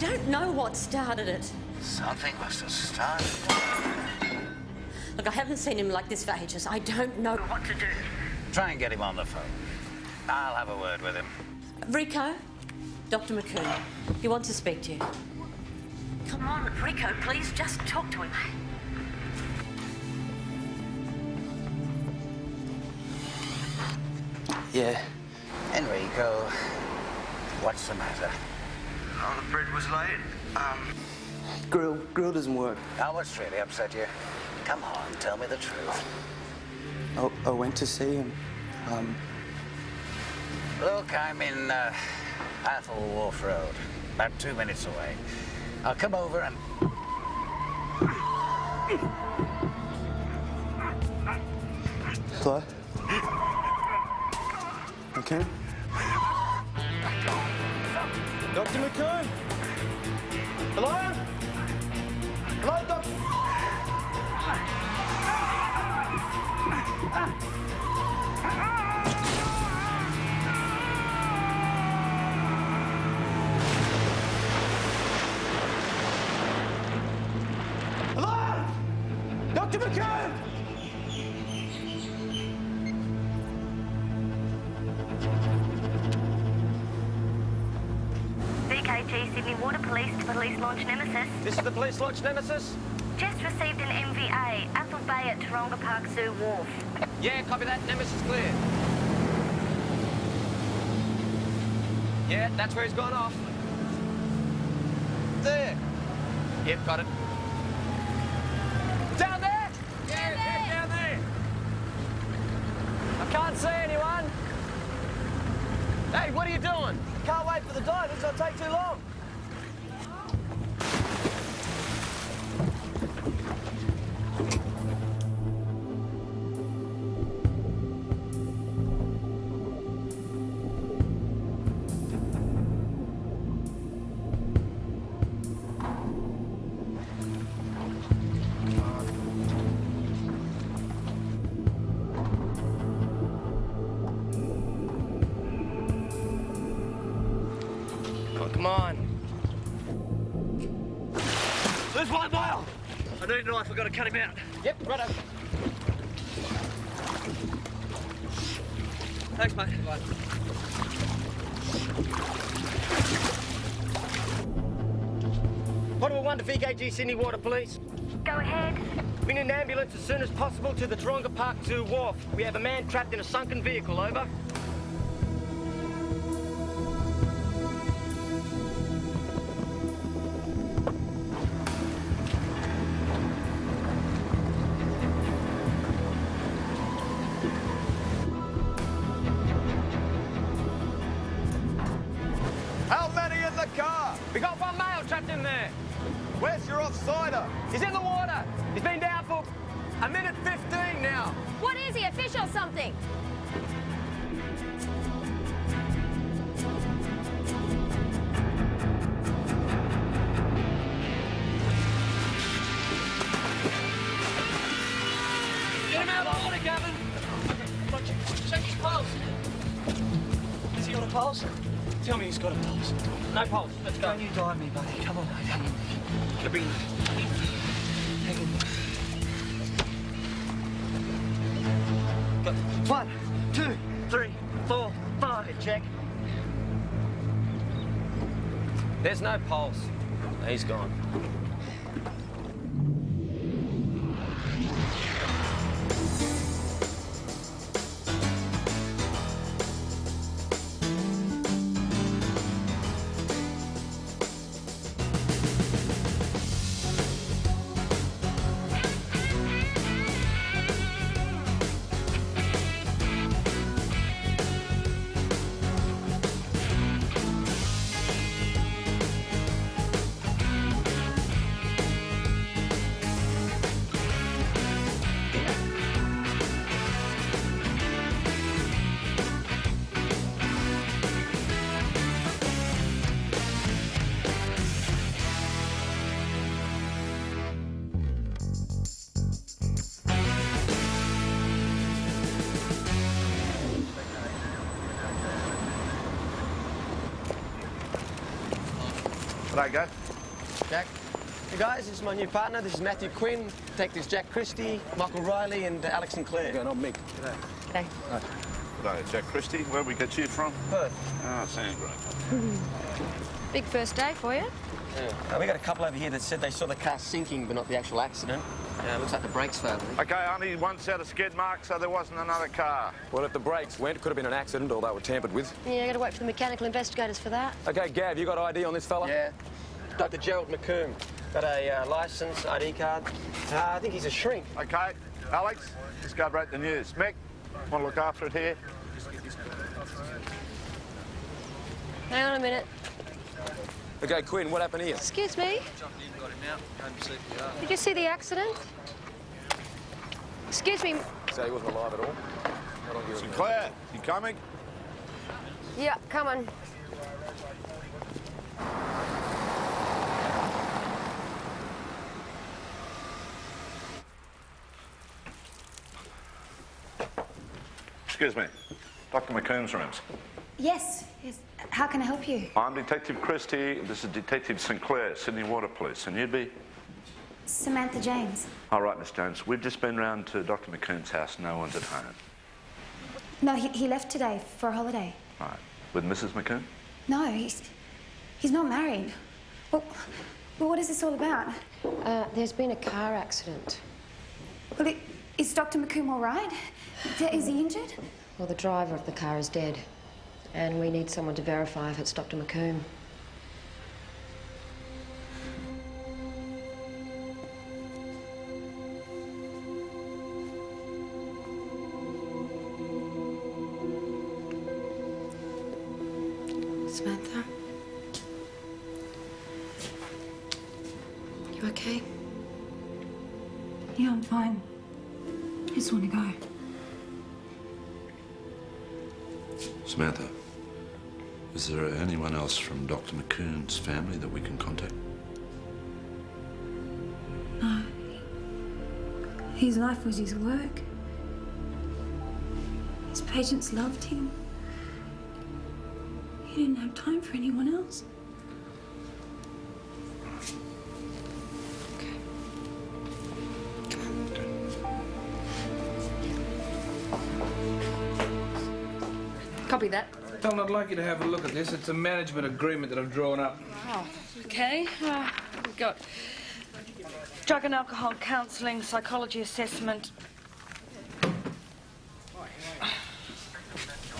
don't know what started it. Something must have started. Look, I haven't seen him like this for ages. I don't know what to do. Try and get him on the phone. I'll have a word with him. Rico, Dr. McCoon, he wants to speak to you. Come on, Rico, please just talk to him. Yeah. Enrico, what's the matter? Oh, the bread was late. Grill doesn't work. Now, what's really upset you? Come on, tell me the truth. I went to see him. Look, I'm in Athol Wharf Road, about 2 minutes away. I'll come over and... Hello? Okay. Dr. McCoon? Hello? Hello, Doctor? Hello? Dr. McCoon? VKG Sydney Water Police to Police Launch Nemesis. This is the Police Launch Nemesis? Just received an MVA, Athol Bay at Taronga Park Zoo Wharf. Yeah, copy that. Nemesis clear. Yeah, that's where he's gone off. There. Yep, got it. Down there? Yeah, down there. I can't see anyone. Hey, what are you doing? Can't wait for the divers, it'll take too long. Come on. There's 1 mile. I need a knife, I've got to cut him out. Yep, righto. Thanks, mate. Bye. Portable 1 to VKG Sydney Water Police. Go ahead. We need an ambulance as soon as possible to the Taronga Park Zoo Wharf. We have a man trapped in a sunken vehicle, over. How many in the car? We got 1 male trapped in there. Where's your offsider? He's in the water. He's been down for 1:15 now. What is he, a fish or something? Get him out of the water, Gavin. Check his pulse. Has he got a pulse? Tell me he's got a pulse. No pulse. Let's go. Don't you dive me, buddy. Come on, mate. Hang in. Gonna be... Hang in. Go. 1, 2, 3, 4, 5. Check. There's no pulse. He's gone. G'day, go. Jack. Hey guys, this is my new partner. This is Matthew Quinn. Detectives Jack Christie, Michael Riley, and Alex Sinclair. Yeah, not Mick. Okay. G'day, Jack Christie. Where we get you from? Perth. Ah, Sandra. Big first day for you. Yeah. We got a couple over here that said they saw the car sinking, but not the actual accident. Looks like the brakes failed. Okay, only one set of skid marks, so there wasn't another car. Well, if the brakes went, it could have been an accident or they were tampered with. Yeah, got to wait for the mechanical investigators for that. Okay, Gav, you got ID on this fella? Yeah. Dr. Gerald McComb. Got a licence, ID card. I think he's a shrink. Okay, Alex, let's go break the news. Mick, want to look after it here? Hang on a minute. Okay, Quinn, what happened here? Excuse me? Did you see the accident? Excuse me. So he wasn't alive at all? How long you Sinclair, you coming? Yeah, come on. Excuse me, Dr. McComb's rooms. Yes. How can I help you? I'm Detective Christie. This is Detective Sinclair, Sydney Water Police. And you'd be? Samantha James. All right, Miss Jones. We've just been round to Dr. McComb's house. No one's at home. No, he left today for a holiday. Right. With Mrs. McComb? No, he's not married. Well, what is this all about? There's been a car accident. Well, is Dr. McComb all right? Is he injured? Well, the driver of the car is dead. And we need someone to verify if it's Dr. McComb. Samantha? You okay? Yeah, I'm fine. I just want to go. Samantha, is there anyone else from Dr. McComb's family that we can contact? No. His life was his work. His patients loved him. He didn't have time for anyone else. Copy that. Tom, I'd like you to have a look at this. It's a management agreement that I've drawn up. Oh, okay. We've got drug and alcohol counselling, psychology assessment.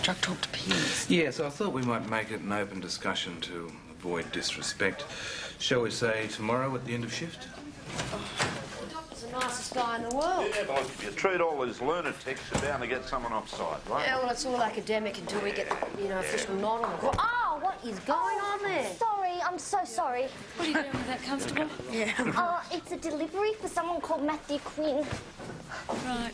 Drug talk to peers. Yeah, so I thought we might make it an open discussion to avoid disrespect. Shall we say tomorrow at the end of shift? The doctor's the nicest guy in the world. Yeah, but if you treat all these lunatics, you're bound to get someone offside, right? Yeah, well, it's all academic until we get, official nod on it. Oh, what is going on there? Sorry, I'm so sorry. What are you doing with that, Constable? Yeah. It's a delivery for someone called Matthew Quinn. Right.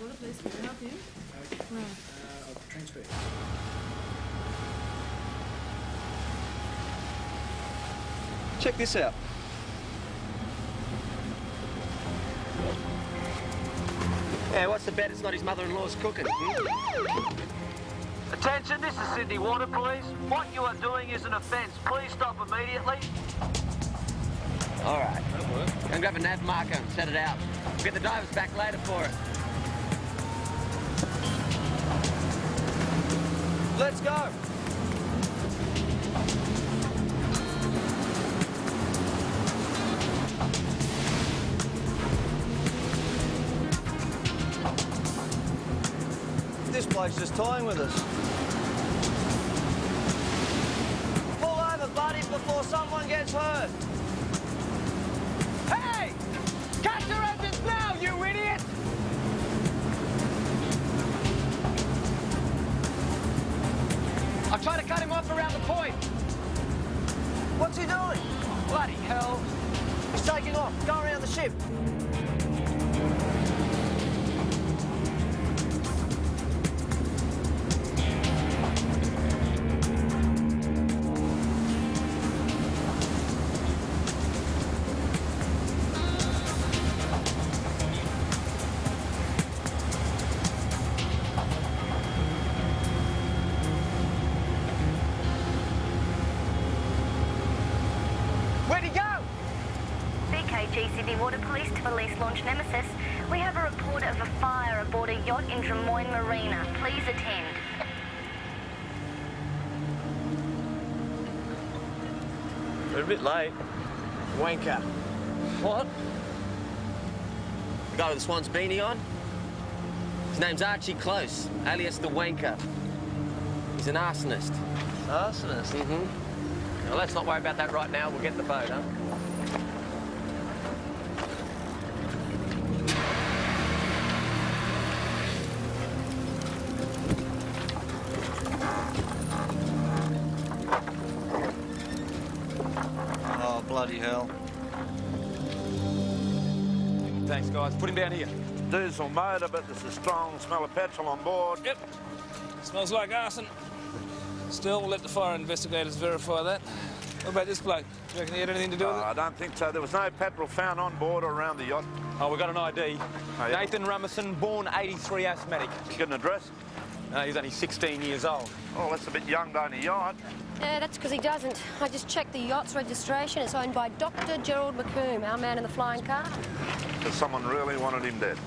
Check this out. Yeah, what's the bet? It's not his mother-in-law's cooking. Attention, this is Sydney Water Police. What you are doing is an offence. Please stop immediately. All right. Go and grab a nav marker and set it out. We'll get the divers back later for it. Let's go. This bloke's just toying with us. Pull over, buddy, before someone gets hurt. Hey! Catch your engines now, you idiot! I'll try to cut him off around the point. What's he doing? Bloody hell. He's taking off. Go around the ship. Where'd he go? BKG Sydney Water Police to police launch Nemesis. We have a report of a fire aboard a yacht in Drummoyne Marina. Please attend. We're a bit late. Wanker. What? The guy with the swan's beanie on? His name's Archie Close, alias the Wanker. He's an arsonist. Arsonist? Now, let's not worry about that right now. We'll get the boat, huh? Oh, bloody hell. Thanks, guys. Put him down here. Diesel motor, but there's a strong smell of petrol on board. Yep. Smells like arson. Still, we'll let the fire investigators verify that. What about this bloke? Do you reckon he had anything to do with it? I don't think so. There was no petrol found on board or around the yacht. Oh, we got an ID. Oh, yeah. Nathan Rummerson, born 83, asthmatic. Get an address? No, he's only 16 years old. Oh, that's a bit young to own a yacht. Yeah, that's because he doesn't. I just checked the yacht's registration. It's owned by Dr. Gerald McComb, our man in the flying car. Because someone really wanted him dead.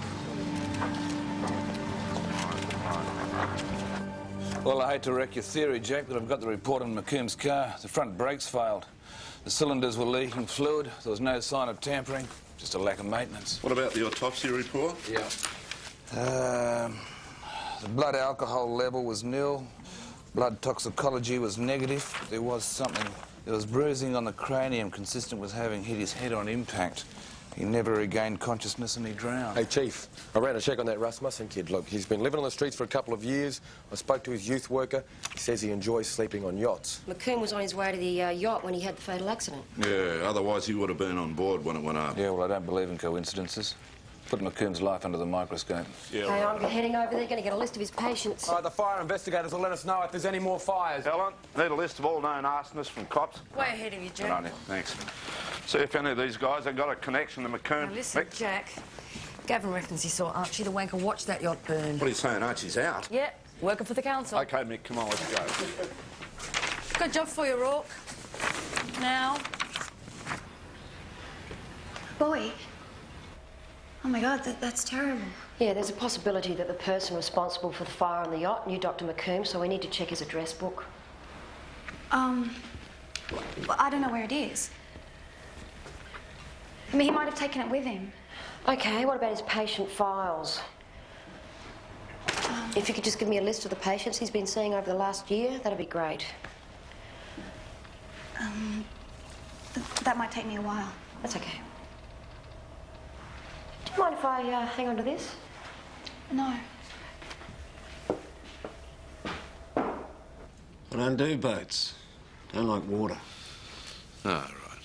Well, I hate to wreck your theory, Jack, but I've got the report on McComb's car. The front brakes failed. The cylinders were leaking fluid. There was no sign of tampering, just a lack of maintenance. What about the autopsy report? Yeah. The blood alcohol level was nil. Blood toxicology was negative. There was something. There was bruising on the cranium consistent with having hit his head on impact. He never regained consciousness and he drowned. Hey, Chief, I ran a check on that Rasmussen kid. Look, he's been living on the streets for a couple of years. I spoke to his youth worker. He says he enjoys sleeping on yachts. McComb was on his way to the yacht when he had the fatal accident. Yeah, otherwise he would have been on board when it went up. Yeah, well, I don't believe in coincidences. Put McComb's life under the microscope. Yeah, Hey, I'm heading over there, going to get a list of his patients. The fire investigators will let us know if there's any more fires. Helen, need a list of all known arsonists from cops. Way ahead of you, Jack. Right, thanks. See if any of these guys have got a connection to McComb. Now listen, Jack. Gavin reckons he saw Archie the Wanker watch that yacht burn. What are you saying, Archie's out? Yeah, working for the council. OK, Mick, come on, let's go. Good job for you, Rourke. Now. Boy. Oh, my God, that's terrible. Yeah, there's a possibility that the person responsible for the fire on the yacht knew Dr. McComb, so we need to check his address book. Well, I don't know where it is. I mean, he might have taken it with him. OK, what about his patient files? If you could just give me a list of the patients he's been seeing over the last year, that'd be great. That might take me a while. That's OK. Do you mind if I hang on to this? No. I don't do boats. Don't like water. Oh, right.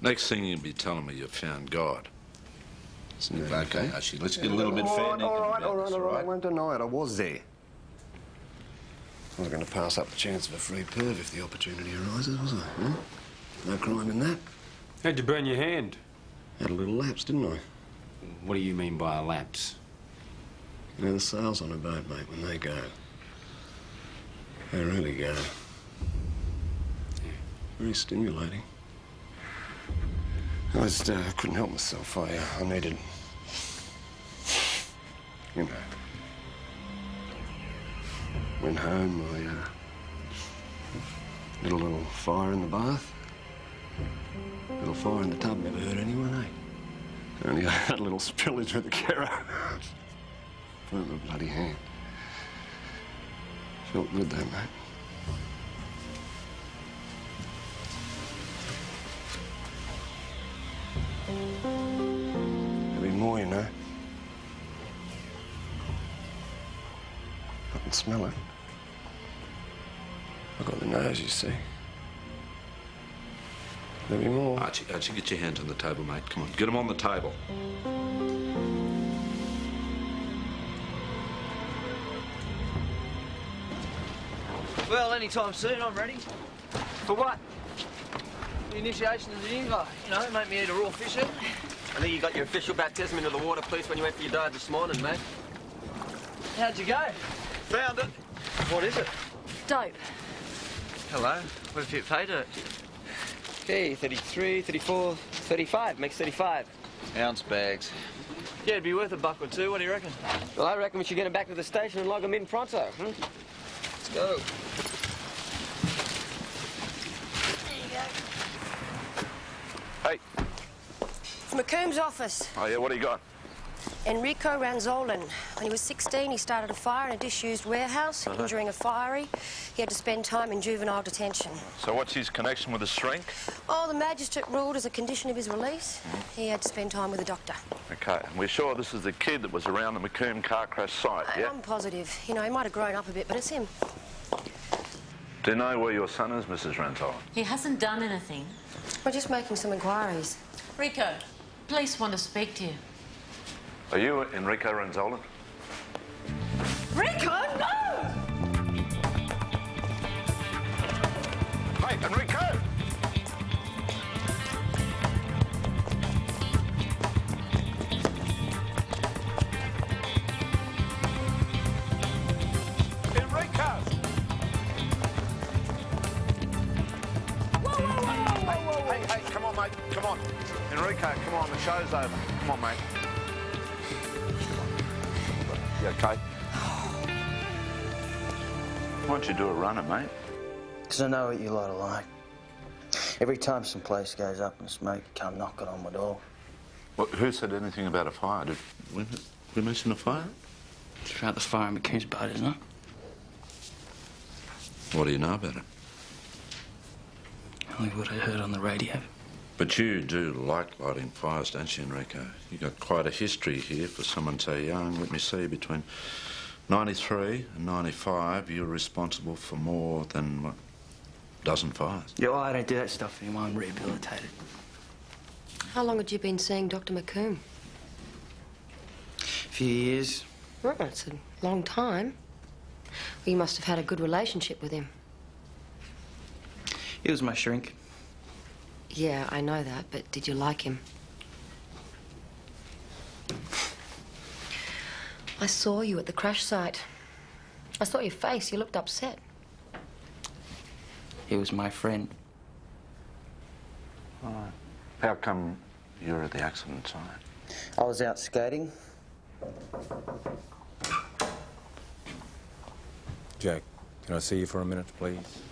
Next thing you'll be telling me you've found God. Okay, Archie, let's get a little bit fair. All right. I won't deny it. I was there. I was going to pass up the chance of a free perv if the opportunity arises, was I? Huh? No crime in that. How'd you burn your hand? Had a little lapse, didn't I? What do you mean by a lapse? You know, the sails on a boat, mate, when they go, they really go. Very stimulating. I just couldn't help myself. I needed, you know. Went home, I lit a little fire in the bath. Little fire in the tub never hurt anyone, eh? Only I had a little spillage with the Kero. Burnt my bloody hand. Felt good though, mate. There'll be more, you know. I can smell it. I've got the nose, you see. There'll be more. Archie, get your hands on the table, mate. Come on, get them on the table. Well, anytime soon, I'm ready. For what? The initiation of the new guy. You know, make me eat a raw fish head. I think you got your official baptism into the water police when you went for your dive this morning, mate. How'd you go? Found it. What is it? Dope. Hello. What if you paid it? Okay, 33, 34, 35. Makes 35. Ounce bags. Yeah, it'd be worth $1 or $2. What do you reckon? Well, I reckon we should get them back to the station and log them in pronto. Let's go. Hey. It's McComb's office. Oh, yeah, what do you got? Enrico Ranzolin. When he was 16, he started a fire in a disused warehouse, injuring a firey. He had to spend time in juvenile detention. So what's his connection with the shrink? Oh, the magistrate ruled as a condition of his release, he had to spend time with a doctor. Okay, and we're sure this is the kid that was around the Macomb car crash site, yeah? I'm positive. You know, he might have grown up a bit, but it's him. Do you know where your son is, Mrs. Ranzolin? He hasn't done anything. We're just making some inquiries. Rico, police want to speak to you. Are you Enrico Ranzolin? Rico, no! Hey, Enrico! Enrico! Whoa! Hey, come on, mate, come on. Enrico, come on, the show's over. Come on, mate. You okay? Why don't you do a runner, mate? Because I know what you lot are like. Every time some place goes up in smoke, you come knocking on my door. Well, who said anything about a fire? Did we mention a fire? It's about the fire in McComb's boat, isn't it? What do you know about it? Only what I heard on the radio. But you do like lighting fires, don't you, Enrico? You got quite a history here for someone so young. Let me see, between 93 and 95, you were responsible for more than, what, a dozen fires? Yeah, well, I don't do that stuff anymore. I'm rehabilitated. How long had you been seeing Dr. McComb? A few years. Well, that's a long time. Well, you must have had a good relationship with him. He was my shrink. Yeah, I know that, but did you like him? I saw you at the crash site. I saw your face. You looked upset. He was my friend. All right. How come you were at the accident site? I was out skating. Jack, can I see you for a minute, please?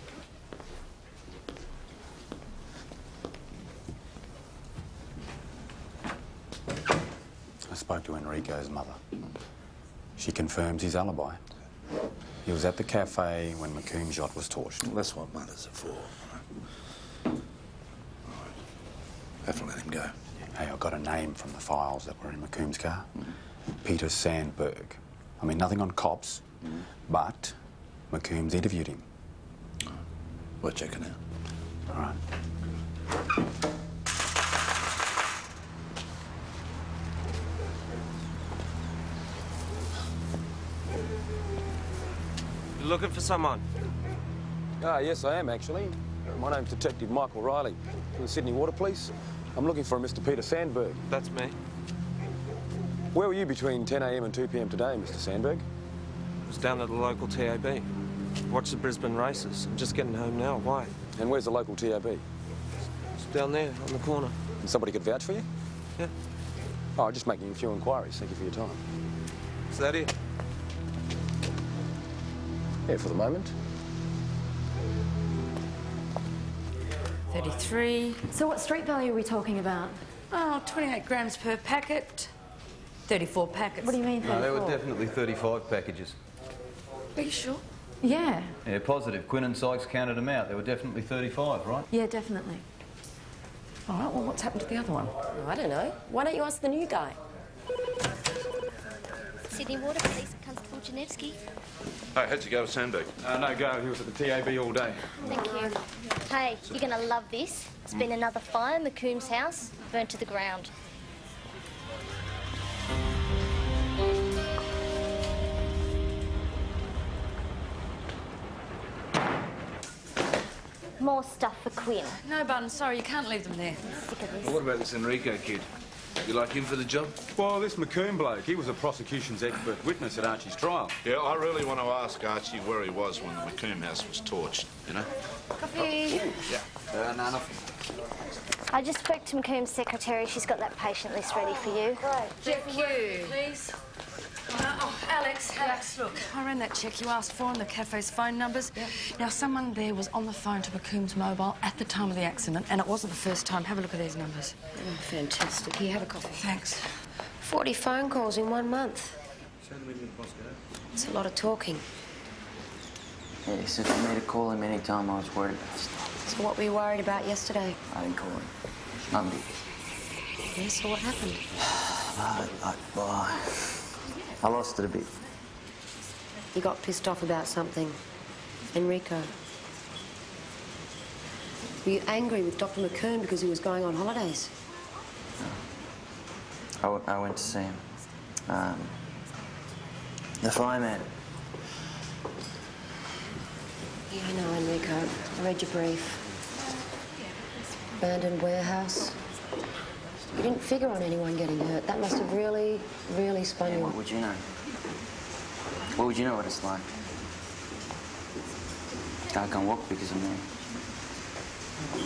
I spoke to Enrico's mother. She confirms his alibi. He was at the cafe when McComb's yacht was torched. Well, that's what mothers are for. All right. Have to let him go. Hey, I got a name from the files that were in McComb's car. Peter Sandberg. I mean, nothing on cops, but McComb's interviewed him. We're checking out. All right. You looking for someone? Ah, yes, I am, actually. My name's Detective Michael Riley from the Sydney Water Police. I'm looking for a Mr. Peter Sandberg. That's me. Where were you between 10 a.m. and 2 p.m. today, Mr. Sandberg? I was down at the local TAB. Watched the Brisbane races. I'm just getting home now. Why? And where's the local TAB? It's down there, on the corner. And somebody could vouch for you? Yeah. Oh, I'm just making a few inquiries. Thank you for your time. Is that it? Yeah, for the moment. 33. So what street value are we talking about? Oh, 28 grams per packet. 34 packets. What do you mean, 34? No, there were definitely 35 packages. Are you sure? Yeah. Yeah, positive. Quinn and Sykes counted them out. There were definitely 35, right? Yeah, definitely. All right, well, what's happened to the other one? Oh, I don't know. Why don't you ask the new guy? Sydney Water Police, Constable Janevsky. Hey, how'd you go with Sandberg? No go. He was at the TAB all day. Thank you. Hey, you're going to love this. It's been another fire in McComb's house, burnt to the ground. More stuff for Quinn. No, Bun, sorry, you can't leave them there. Sick of this. Well, what about this Enrico kid? You like him for the job? Well, this McComb bloke, he was a prosecution's expert witness at Archie's trial. Yeah, I really want to ask Archie where he was when the McComb house was torched, you know? Coffee. Yeah. Nana. I just spoke to McComb's secretary. She's got that patient list ready for you. Check you, please. Alex, look, I ran that check you asked for on the cafe's phone numbers. Yep. Now, someone there was on the phone to McComb's mobile at the time of the accident, and it wasn't the first time. Have a look at these numbers. Oh, fantastic. Here, have a coffee. Thanks. 40 phone calls in 1 month. It's a lot of talking. Yeah, he said for me to call him any time I was worried about stuff. So what were you worried about yesterday? I didn't call him. Monday. Yeah, so what happened? I lost it a bit. You got pissed off about something. Enrico. Were you angry with Dr. McComb because he was going on holidays? I went to see him. The fireman. Yeah, I know, Enrico. I read your brief. Abandoned warehouse. You didn't figure on anyone getting hurt. That must have really, really spun you. What would you know? What would you know what it's like? I can't walk because of me.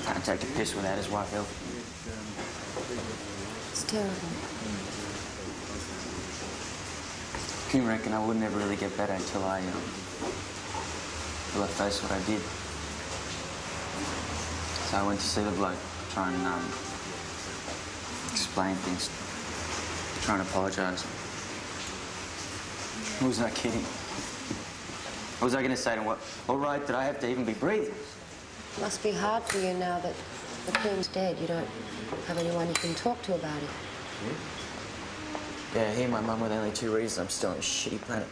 Can't take a piss without his wife helping. It's terrible. You reckon I wouldn't ever really get better until I faced what I did. So I went to see the bloke, try and explain things, trying to apologise. I was not kidding. What was I going to say to him? What right did I have to even be breathing? It must be hard for you now that the Queen's dead. You don't have anyone you can talk to about it. Yeah, he and my mum were the only two reasons I'm still on this shitty planet.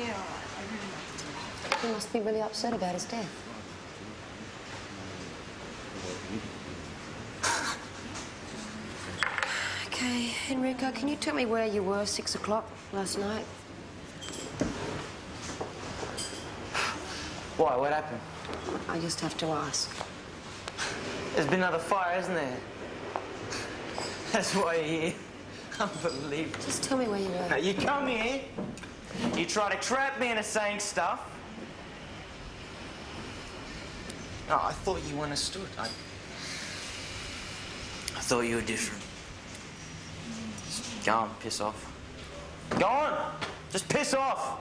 Yeah, he must be really upset about his death. Okay, Enrico, can you tell me where you were 6 o'clock last night? Why? What happened? I just have to ask. There's been another fire, hasn't there? That's why you're here. Unbelievable. Just tell me where you were. Now, you come here, you try to trap me into saying stuff. No, I thought you understood. I thought you were different. Just go on, piss off. Go on! Just piss off!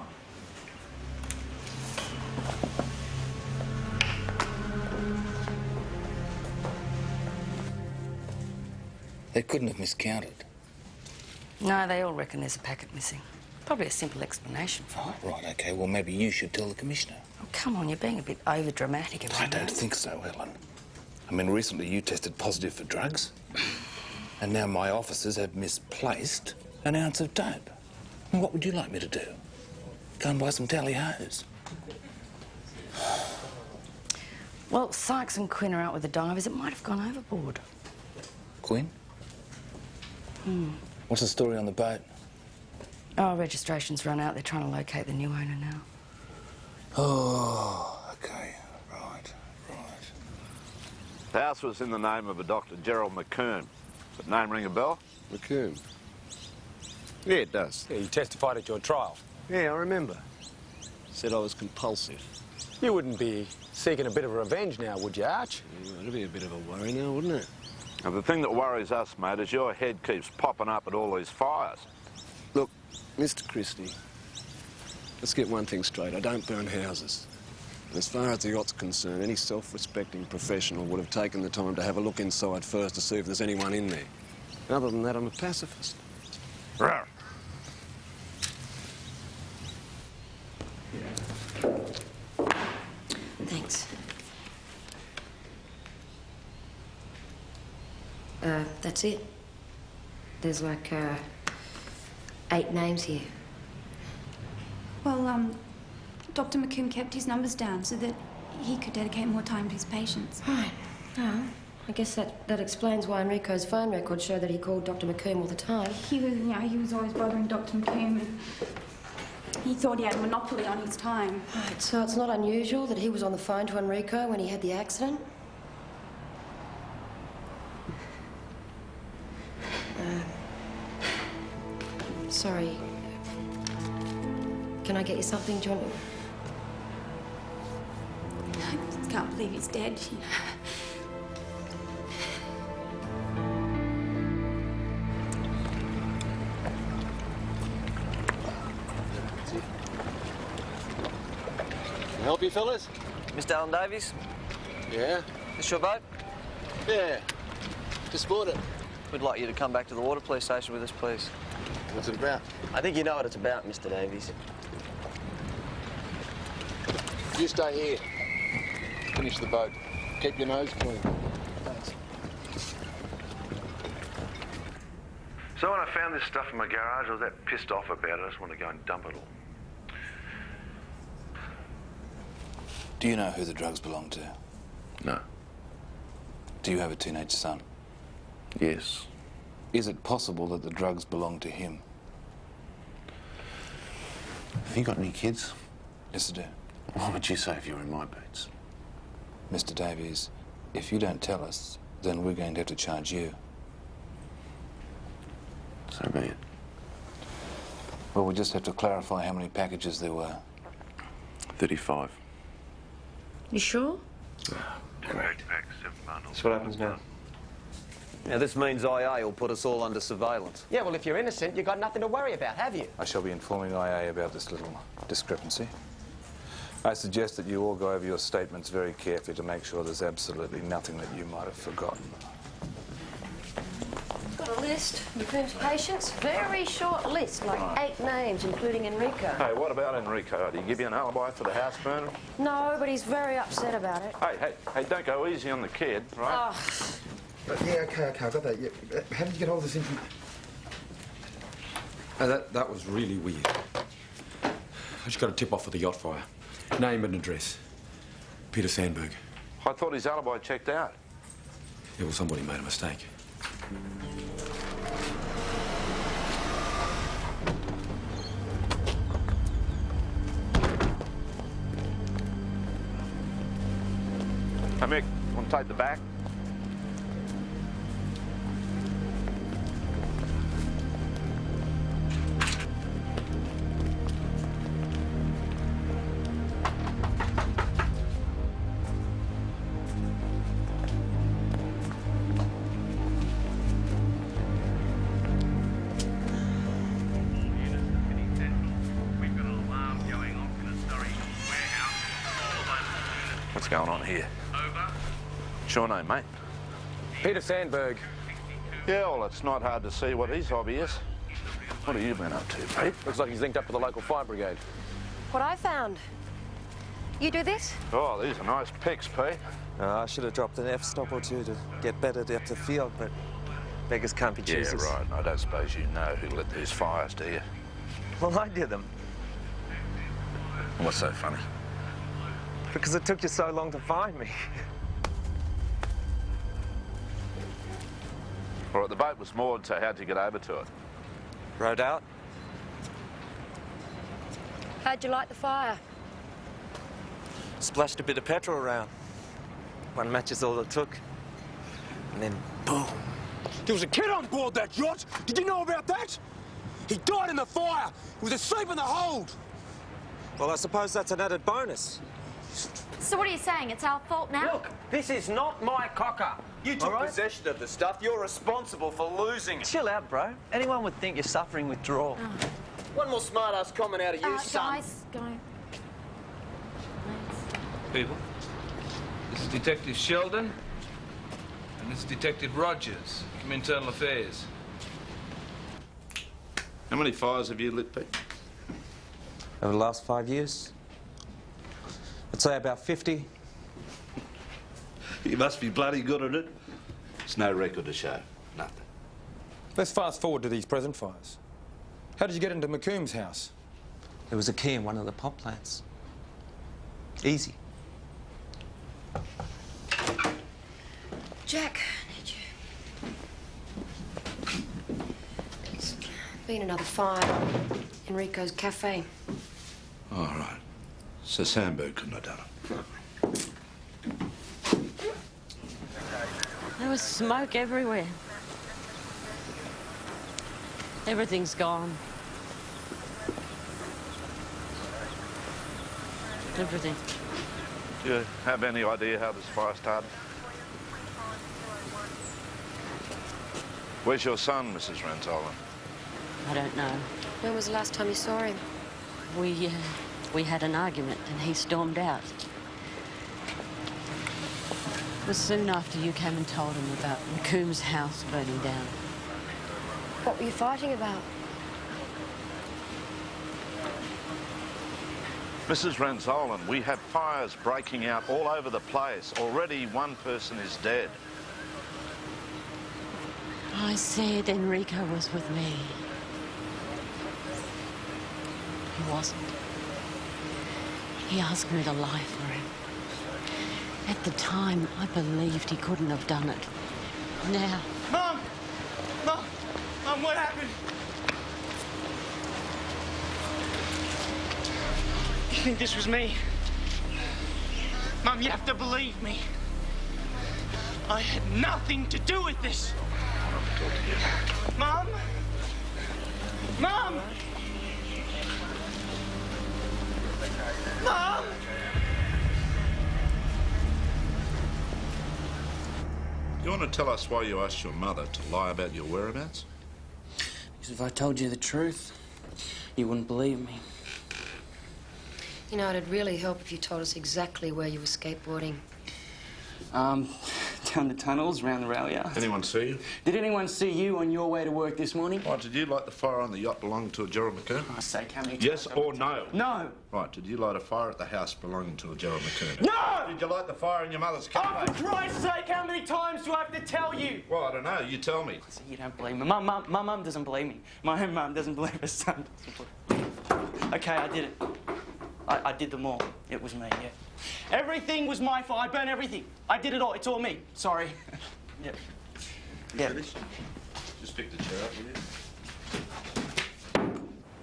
They couldn't have miscounted. No, they all reckon there's a packet missing. Probably a simple explanation for it. Right, OK. Well, maybe you should tell the Commissioner. Oh, come on, you're being a bit over-dramatic about it. I don't think so, Helen. I mean, recently you tested positive for drugs. And now my officers have misplaced an ounce of dope. And what would you like me to do? Go and buy some tally-hos? Well, Sykes and Quinn are out with the divers. It might have gone overboard. Quinn? What's the story on the boat? Oh, registration's run out. They're trying to locate the new owner now. Oh, OK. Right. The house was in the name of a Dr. Gerald McComb. That name ring a bell? McComb? Yeah, it does. Yeah, you testified at your trial. Yeah, I remember. Said I was compulsive. You wouldn't be seeking a bit of revenge now, would you, Arch? Yeah, that'd be a bit of a worry now, wouldn't it? Now, the thing that worries us, mate, is your head keeps popping up at all these fires. Look, Mr. Christie, let's get one thing straight. I don't burn houses. And as far as the yacht's concerned, any self-respecting professional would have taken the time to have a look inside first to see if there's anyone in there. Other than that, I'm a pacifist. Rawr. Thanks. That's it. There's like 8 names here. Well, Dr. McComb kept his numbers down so that he could dedicate more time to his patients. Right. Oh, I guess that explains why Enrico's phone records show that he called Dr. McComb all the time. He was always bothering Dr. McComb, and he thought he had a monopoly on his time. Right, so it's not unusual that he was on the phone to Enrico when he had the accident? Sorry. Can I get you something? Do you want to... I just can't believe he's dead. help you, fellas? Mr. Alan Davies? Yeah? This your boat? Yeah. Just bought it. We'd like you to come back to the water police station with us, please. What's it about? I think you know what it's about, Mr. Davies. You stay here. Finish the boat. Keep your nose clean. Thanks. So when I found this stuff in my garage, I was that pissed off about it, I just wanted to go and dump it all. Do you know who the drugs belong to? No. Do you have a teenage son? Yes. Is it possible that the drugs belong to him? Have you got any kids? Yes, I do. What would you say if you were in my boots? Mr. Davies, if you don't tell us, then we're going to have to charge you. So be it. Well, we'll just have to clarify how many packages there were. 35. You sure? Great. That's what happens now. Now, this means IA will put us all under surveillance. Yeah, well, if you're innocent, you've got nothing to worry about, have you? I shall be informing IA about this little discrepancy. I suggest that you all go over your statements very carefully to make sure there's absolutely nothing that you might have forgotten. Got a list of McComb's patients. Very short list, like 8 names, including Enrico. Hey, what about Enrico? Did he give you an alibi for the house burning? No, but he's very upset about it. Hey, don't go easy on the kid, right? Oh. Yeah, okay, I got that. Yeah. How did you get all this information? That was really weird. I just got a tip off for the yacht fire. Name and address. Peter Sandberg. I thought his alibi checked out. Yeah, well, somebody made a mistake. Hey, Mick, want to take the back? What's going on here? What's your name, mate? Peter Sandberg. Yeah, well, it's not hard to see what his hobby is. What have you been up to, Pete? Looks like he's linked up with the local fire brigade. What I found. You do this? Oh, these are nice pics, Pete. I should have dropped an F-stop or two to get better depth of field, but beggars can't be choosers. Yeah, right. I don't suppose you know who lit these fires, do you? Well, I did them. What's so funny? Because it took you so long to find me. All right, the boat was moored, so how'd you get over to it? Rode out. How'd you light the fire? Splashed a bit of petrol around. One match is all it took. And then, boom. There was a kid on board that yacht. Did you know about that? He died in the fire. He was asleep in the hold. Well, I suppose that's an added bonus. So what are you saying? It's our fault now? Look, this is not my cocker. You took possession of the stuff. You're responsible for losing it. Chill out, bro. Anyone would think you're suffering withdrawal. Oh. One more smart-ass comment out of you, son. Guys, go. People, this is Detective Sheldon, and this is Detective Rogers from Internal Affairs. How many fires have you lit, Pete? Over the last 5 years? I'd say about 50. You must be bloody good at it. There's no record to show. Nothing. Let's fast forward to these present fires. How did you get into McComb's house? There was a key in one of the pot plants. Easy. Jack, need you. There's been another fire. Enrico's cafe. All right. So Sandberg couldn't have done it. There was smoke everywhere. Everything's gone. Everything. Do you have any idea how this fire started? Where's your son, Mrs. Rentolan? I don't know. When was the last time you saw him? We We had an argument and he stormed out. It was soon after you came and told him about McComb's house burning down. What were you fighting about? Mrs. Renzolan, we have fires breaking out all over the place. Already one person is dead. I said Enrico was with me. He wasn't. He asked me to lie for him. At the time, I believed he couldn't have done it. Now... Mum! Mum! Mum, what happened? You think this was me? Mum, you have to believe me. I had nothing to do with this. Mum? Mum? Mum? You want to tell us why you asked your mother to lie about your whereabouts? Because if I told you the truth, you wouldn't believe me. You know, it'd really help if you told us exactly where you were skateboarding. Down the tunnels, round the rail yard. Anyone see you? Did anyone see you on your way to work this morning? Right, did you light the fire on the yacht belonging to a Gerald McCoom? For Christ's sake, how many Yes times or no? No! Right, did you light a fire at the house belonging to a Gerald McCoom? No! Did you light the fire in your mother's cafe? Oh, for Christ's sake, how many times do I have to tell you? Well, I don't know. You tell me. So you don't believe me. My mum doesn't believe me. My own mum doesn't believe her son doesn't believe me. OK, I did it. I did them all. It was me, yeah. Everything was my fault. I burnt everything. I did it all. It's all me. Sorry. Yep. Yeah. Just pick the chair up, will you?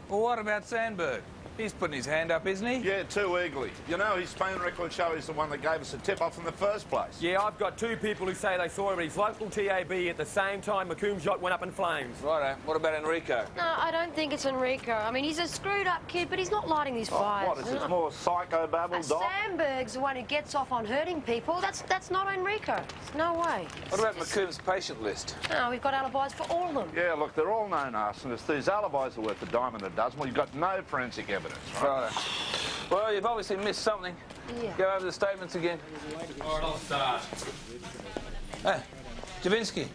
Well, what about Sandberg? He's putting his hand up, isn't he? Yeah, too eagerly. You know, his phone record show is the one that gave us a tip-off in the first place. Yeah, I've got two people who say they saw him at his local TAB at the same time McComb's yacht went up in flames. Righto. What about Enrico? No, I don't think it's Enrico. I mean, he's a screwed-up kid, but he's not lighting these fires. What, is this more psychobabble, Doc? Sandberg's the one who gets off on hurting people. That's not Enrico. There's no way. What about McComb's patient list? No, we've got alibis for all of them. Yeah, look, they're all known arsonists. These alibis are worth a dime and a dozen. Well, you've got no forensic evidence, right? Well, you've obviously missed something. Yeah. Go over the statements again. All right, I'll start. Hey, Javinsky.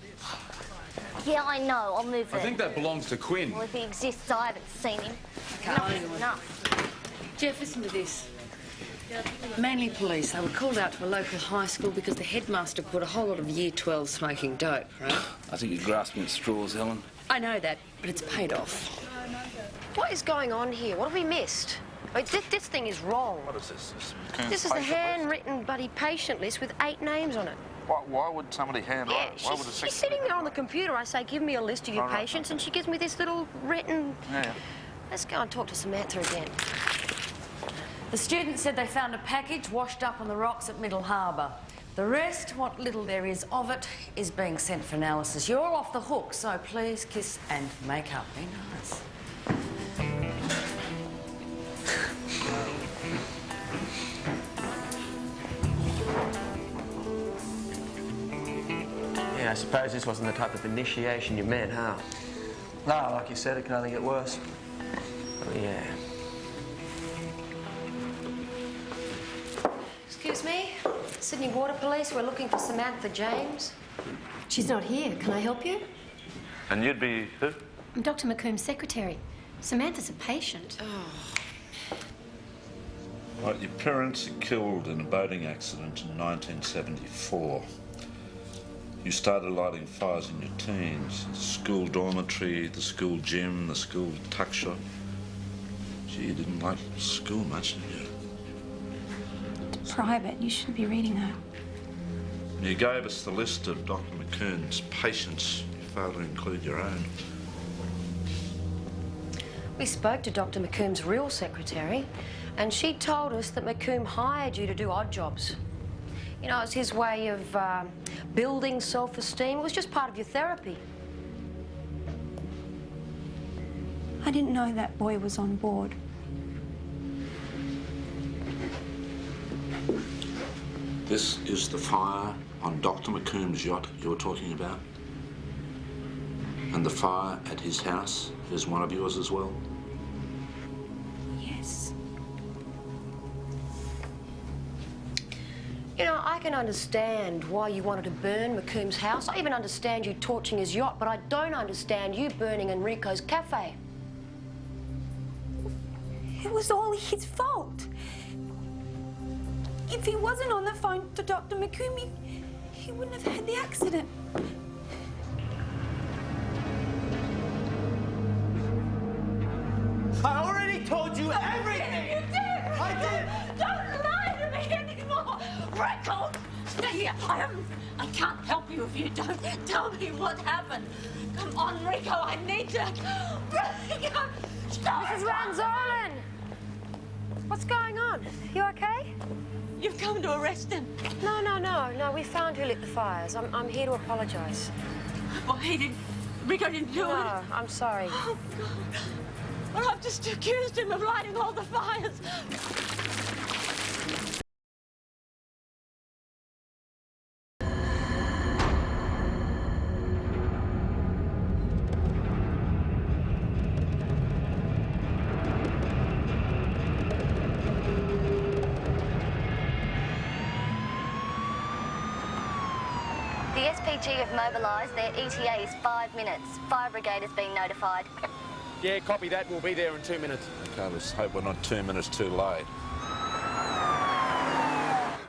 Yeah, I know. I'll move I think that belongs to Quinn. Well, if he exists, I haven't seen him. Can't. Enough. Jeff, listen to this. Manly Police, they were called out to a local high school because the headmaster caught a whole lot of Year 12 smoking dope, right? I think you're grasping at straws, Helen. I know that, but it's paid off. What is going on here? What have we missed? I mean, this thing is wrong. What is this? This is the handwritten bloody patient list with 8 names on it. Why would somebody handwrite it? Why would a She's sitting there on the computer. I say, give me a list of your patients, and she gives me this little written... Yeah. Let's go and talk to Samantha again. The student said they found a package washed up on the rocks at Middle Harbour. The rest, what little there is of it, is being sent for analysis. You're all off the hook, so please kiss and make up. Be nice. Yeah, I suppose this wasn't the type of initiation you meant, huh? No, like you said, it can only get worse. Oh, yeah. Excuse me? Sydney Water Police, we're looking for Samantha James. She's not here. Can I help you? And you'd be who? I'm Dr. McComb's secretary. Samantha's a patient. Right, your parents were killed in a boating accident in 1974. You started lighting fires in your teens. The school dormitory, the school gym, the school tuck shop. Gee, you didn't like school much, did you? It's private. You shouldn't be reading that. You gave us the list of Dr. McComb's patients. You failed to include your own. We spoke to Dr. McComb's real secretary, and she told us that McComb hired you to do odd jobs. You know, it's his way of building self-esteem. It was just part of your therapy. I didn't know that boy was on board. This is the fire on Dr. McComb's yacht you're talking about? And the fire at his house is one of yours as well? Yes. I can understand why you wanted to burn McComb's house. I even understand you torching his yacht, but I don't understand you burning Enrico's cafe. It was all his fault. If he wasn't on the phone to Dr. McComb, he wouldn't have had the accident. I already told you everything! You did! I did! Don't lie to me anymore! Rico! Stay here. I can't help you if you don't tell me what happened. Come on, Rico, I need to. Rico! Stop! Mrs. Ranzolan! What's going on? You okay? You've come to arrest him. No, we found who lit the fires. I'm here to apologise. Well, Rico didn't do it. No, I'm sorry. Oh, God. Well, I've just accused him of lighting all the fires. The SPG have mobilised. Their ETA is 5 minutes. Fire brigade has been notified. Yeah, copy that. We'll be there in 2 minutes. Okay, let's hope we're not 2 minutes too late.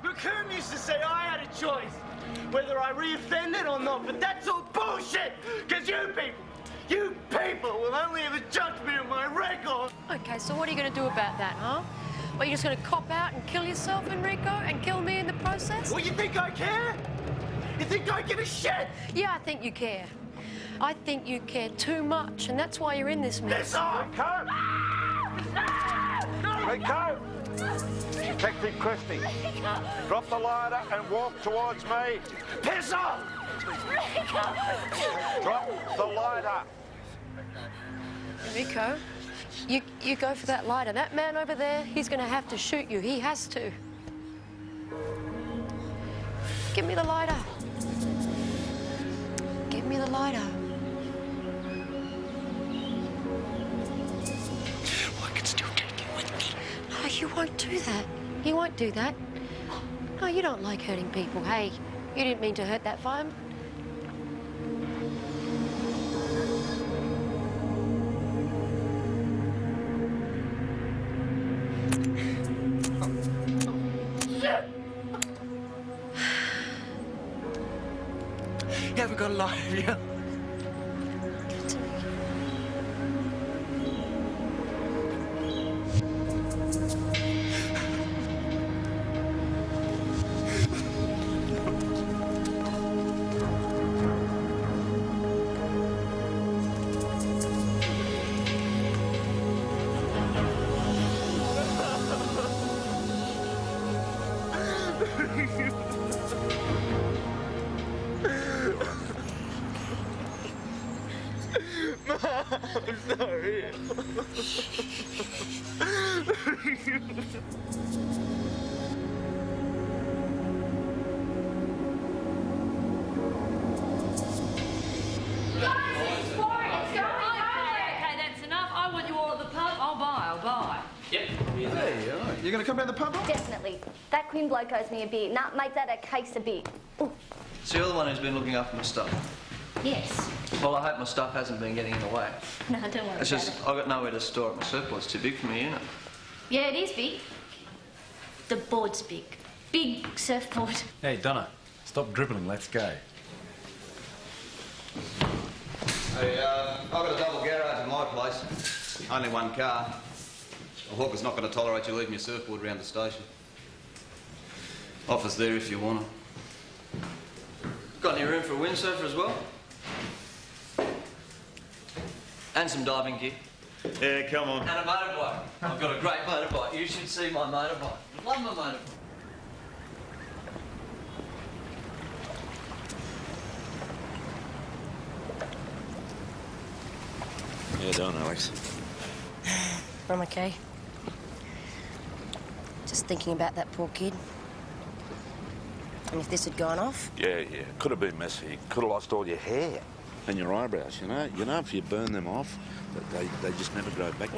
McComb used to say I had a choice whether I re-offended or not, but that's all bullshit! Because you people will only ever judge me on my record! Okay, so what are you going to do about that, huh? Well, you're just going to cop out and kill yourself, Enrico, and kill me in the process? Well, you think I care? You think I give a shit? Yeah, I think you care. I think you care too much, and that's why you're in this mess. Piss off! Rico! Detective Christie, drop the lighter and walk towards me. Piss off! Drop the lighter. Enrico, you go for that lighter. That man over there, he's going to have to shoot you. He has to. Give me the lighter. Give me the lighter. I can still take it with me. No, you won't do that. You won't do that. No, you don't like hurting people. Hey, you didn't mean to hurt that fireman. You haven't got a lighter, have you? I'm sorry. You going to come down the pub? Definitely. That Quinn bloke owes me a beer. Nah, make that a case of beer. Ooh. So you're the one who's been looking after my stuff? Yes. Well, I hope my stuff hasn't been getting in the way. No, don't worry It's about just, it. I've got nowhere to store it. My surplus is too big for me, isn't it? Yeah, it is big. The board's big. Big surfboard. Hey, Donna, stop dribbling. Let's go. Hey, I've got a double garage in my place. Only one car. A hawker's not going to tolerate you leaving your surfboard around the station. Office there if you want it. Got any room for a windsurfer as well? And some diving gear. Yeah, come on. And a motorbike. I've got a great motorbike. You should see my motorbike. Love my motorbike. How you doing, Alex? I'm okay. Just thinking about that poor kid. And if this had gone off? Yeah. Could have been messy. Could have lost all your hair and your eyebrows, you know. You know, if you burn them off, they just never grow back.